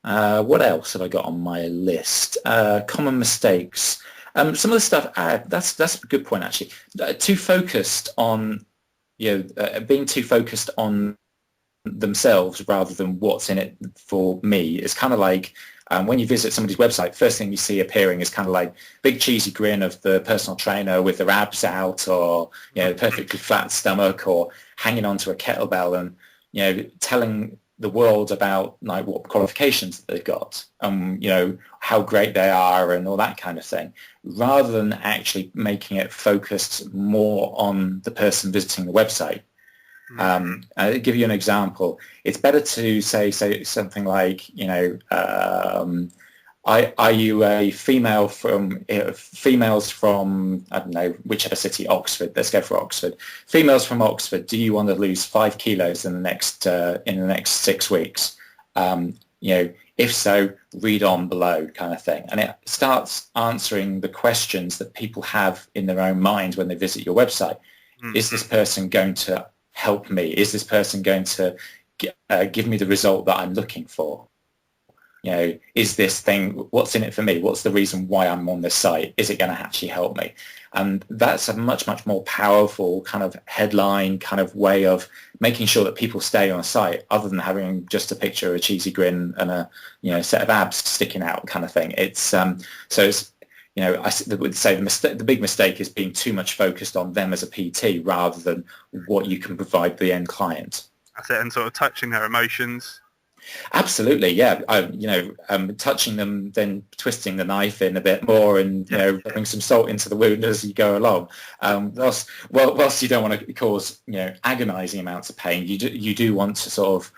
What else have I got on my list? Common mistakes. Some of the stuff, that's a good point, actually. Too focused on, being too focused on themselves rather than what's in it for me. It's kind of like when you visit somebody's website, first thing you see appearing is kind of like big cheesy grin of the personal trainer with their abs out, or perfectly flat stomach, or hanging onto a kettlebell, and telling the world about like what qualifications that they've got, how great they are and all that kind of thing, rather than actually making it focused more on the person visiting the website. I'll give you an example. It's better to say something like, are you a female from females from, I don't know, whichever city, Oxford. Let's go for Oxford. Females from Oxford. Do you want to lose 5 kilos in the next 6 weeks? If so, read on below, kind of thing. And it starts answering the questions that people have in their own mind when they visit your website. Is this person going to help me? Is this person going to give me the result that I'm looking for? Is this thing, what's in it for me? What's the reason why I'm on this site? Is it going to actually help me? And that's a much, much more powerful kind of headline kind of way of making sure that people stay on a site, other than having just a picture of a cheesy grin and a set of abs sticking out kind of thing. It's so it's I would say the big mistake is being too much focused on them as a PT rather than what you can provide the end client. That's it, and sort of touching their emotions. Absolutely, yeah. Touching them, then twisting the knife in a bit more, and rubbing some salt into the wound as you go along. Whilst you don't want to cause agonising amounts of pain, you do want to sort of,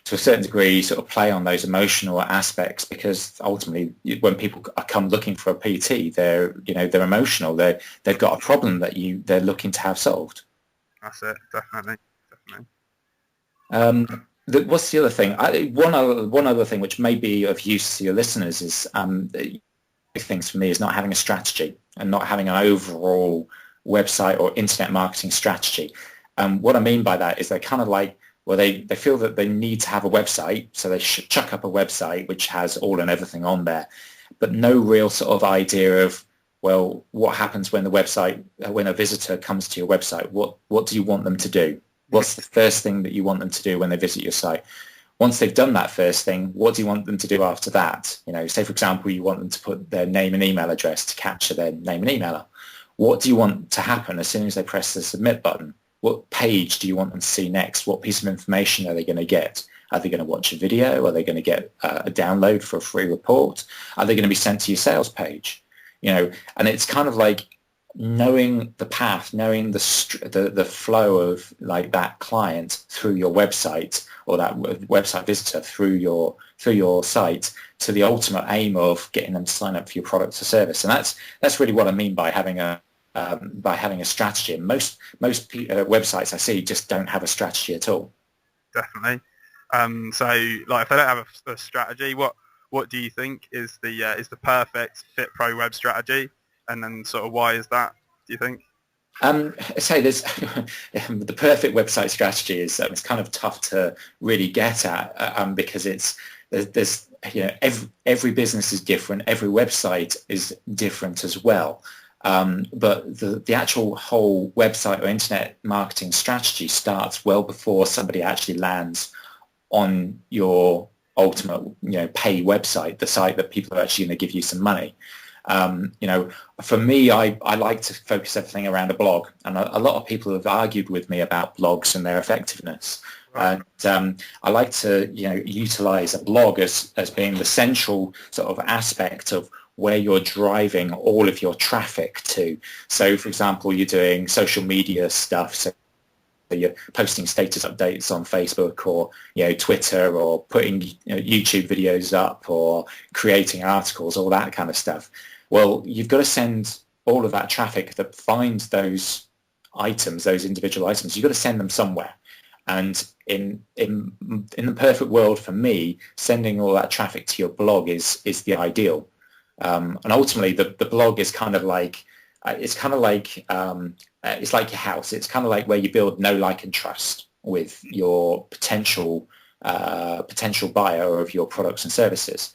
to a certain degree, sort of play on those emotional aspects, because ultimately, when people come looking for a PT, they're emotional. They've got a problem that they're looking to have solved. That's it, definitely. What's the other thing? One other thing which may be of use to your listeners is big things for me is not having a strategy and not having an overall website or internet marketing strategy. What I mean by that is they're kind of like, well, they feel that they need to have a website, so they chuck up a website which has all and everything on there, but no real sort of idea of, well, what happens when when a visitor comes to your website? What do you want them to do? What's the first thing that you want them to do when they visit your site? Once they've done that first thing, what do you want them to do after that? Say, for example, you want them to put their name and email address to capture their name and email. What do you want to happen as soon as they press the submit button? What page do you want them to see next? What piece of information are they going to get? Are they going to watch a video? Are they going to get a download for a free report? Are they going to be sent to your sales page? And it's kind of like knowing the path, knowing the flow of like that client through your website, or that website visitor through your site, to the ultimate aim of getting them to sign up for your product or service. And that's really what I mean by having a strategy. And most websites I see just don't have a strategy at all. Definitely. So like, if they don't have a strategy, what do you think is the perfect Fit Pro web strategy? And then sort of why is that, do you think? So there's the perfect website strategy is it's kind of tough to really get at, because there's every business is different, every website is different as well. But the actual whole website or internet marketing strategy starts well before somebody actually lands on your ultimate pay website, the site that people are actually going to give you some money. For me, I like to focus everything around a blog, and a lot of people have argued with me about blogs and their effectiveness. Right. And I like to utilize a blog as being the central sort of aspect of where you're driving all of your traffic to. So, for example, you're doing social media stuff, so you're posting status updates on Facebook or Twitter, or putting YouTube videos up, or creating articles, all that kind of stuff. Well, you've got to send all of that traffic that finds those items, those individual items. You've got to send them somewhere. And in the perfect world, for me, sending all that traffic to your blog is the ideal. And ultimately, the blog is kind of like it's like your house. It's kind of like where you build know, like, and trust with your potential potential buyer of your products and services.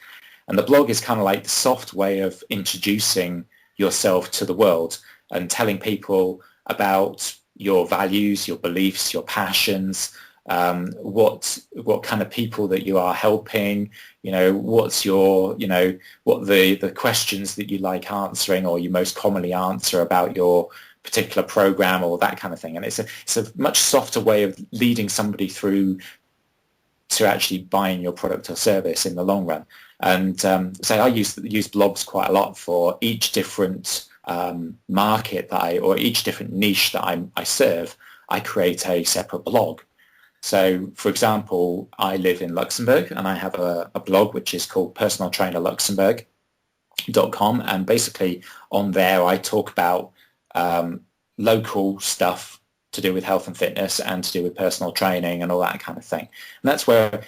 And the blog is kind of like the soft way of introducing yourself to the world and telling people about your values, your beliefs, your passions, what kind of people that you are helping, what's your, what the questions that you like answering or you most commonly answer about your particular program or that kind of thing. And it's a much softer way of leading somebody through to actually buying your product or service in the long run. And so I use blogs quite a lot for each different market or each different niche that I serve. I create a separate blog. So, for example, I live in Luxembourg and I have a blog which is called personaltrainerluxembourg.com, and basically on there I talk about local stuff to do with health and fitness and to do with personal training and all that kind of thing. And that's where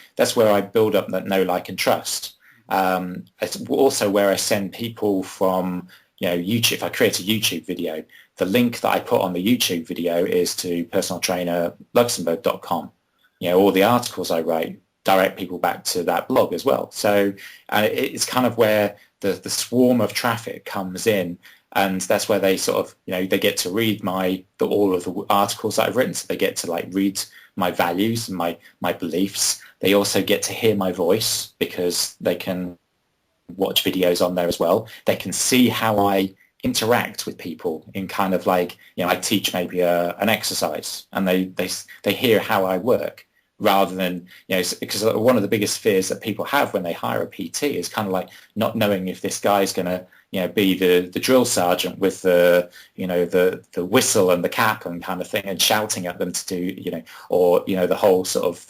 I build up that know, like, and trust. It's also where I send people from, YouTube. If I create a YouTube video, the link that I put on the YouTube video is to personaltrainerluxembourg.com. All the articles I write direct people back to that blog as well. So it's kind of where the swarm of traffic comes in, and that's where they sort of, they get to read all of the articles that I've written. So they get to read my values and my beliefs. They also get to hear my voice because they can watch videos on there as well. They can see how I interact with people in kind of I teach maybe an exercise, and they hear how I work, rather than, because one of the biggest fears that people have when they hire a PT is kind of not knowing if this guy's going to, be the drill sergeant with the whistle and the cap and kind of thing, and shouting at them to do, or, the whole sort of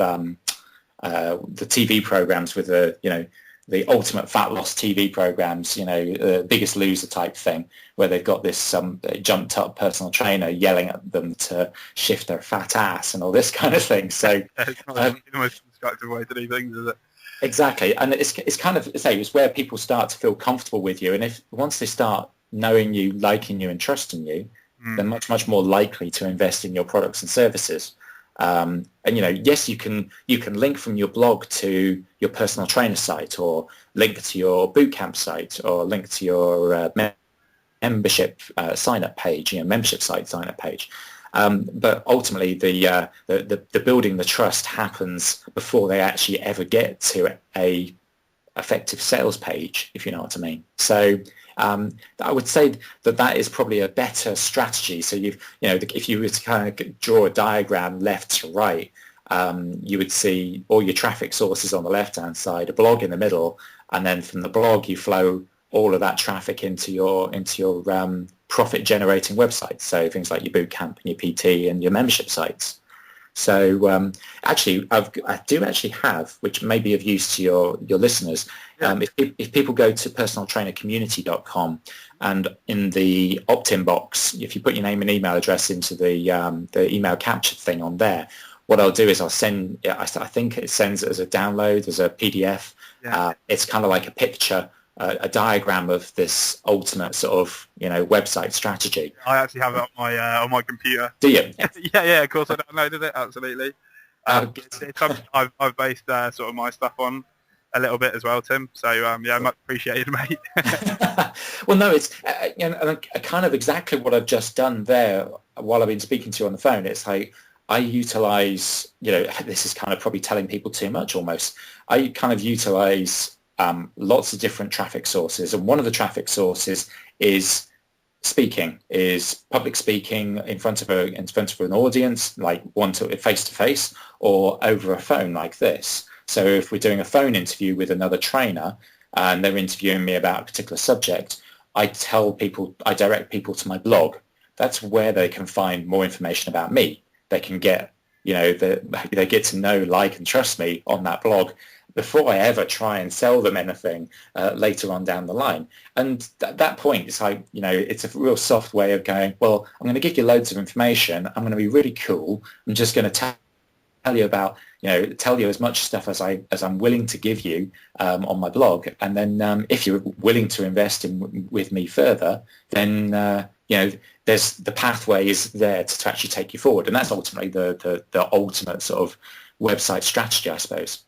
the TV programs with the ultimate fat loss TV programs, Biggest Loser type thing, where they've got this jumped up personal trainer yelling at them to shift their fat ass and all this kind of thing. So it's not the most constructive way to do things, is it? Exactly, and it's kind of, it's where people start to feel comfortable with you, and once they start knowing you, liking you, and trusting you, they're much more likely to invest in your products and services. And yes, you can link from your blog to your personal trainer site, or link to your bootcamp site, or link to your membership sign-up page, membership site sign-up page. But ultimately, the building the trust happens before they actually ever get to a effective sales page, if you know what I mean. So I would say that is probably a better strategy. So if you were to kind of draw a diagram left to right, you would see all your traffic sources on the left-hand side, a blog in the middle, and then from the blog you flow all of that traffic into your profit-generating websites. So things like your bootcamp and your PT and your membership sites. So actually, I do actually have, which may be of use to your listeners. If people go to personaltrainercommunity.com, and in the opt-in box, if you put your name and email address into the email capture thing on there, what I'll do is I'll send. I think it sends it as a download, as a PDF. Yeah. It's kind of like a picture. A diagram of this ultimate sort of website strategy. I actually have it on my computer. Do you? yeah, of course I downloaded it, absolutely. It's something I've based sort of my stuff on a little bit as well, Tim. So much appreciated, mate. Well, no, it's kind of exactly what I've just done there while I've been speaking to you on the phone. It's like I utilize, this is kind of probably telling people too much almost. I kind of utilize lots of different traffic sources, and one of the traffic sources is public speaking in front of an audience, like face to face, or over a phone like this. So if we're doing a phone interview with another trainer and they're interviewing me about a particular subject, I direct people to my blog. That's where they can find more information about me. They can get, they get to know, like, and trust me on that blog before I ever try and sell them anything later on down the line. And at that point, it's like, it's a real soft way of going, well, I'm going to give you loads of information. I'm going to be really cool. I'm just going to tell you about, tell you as much stuff as I'm willing to give you on my blog. And then if you're willing to invest with me further, then, there's the pathway is there to actually take you forward. And that's ultimately the ultimate sort of website strategy, I suppose.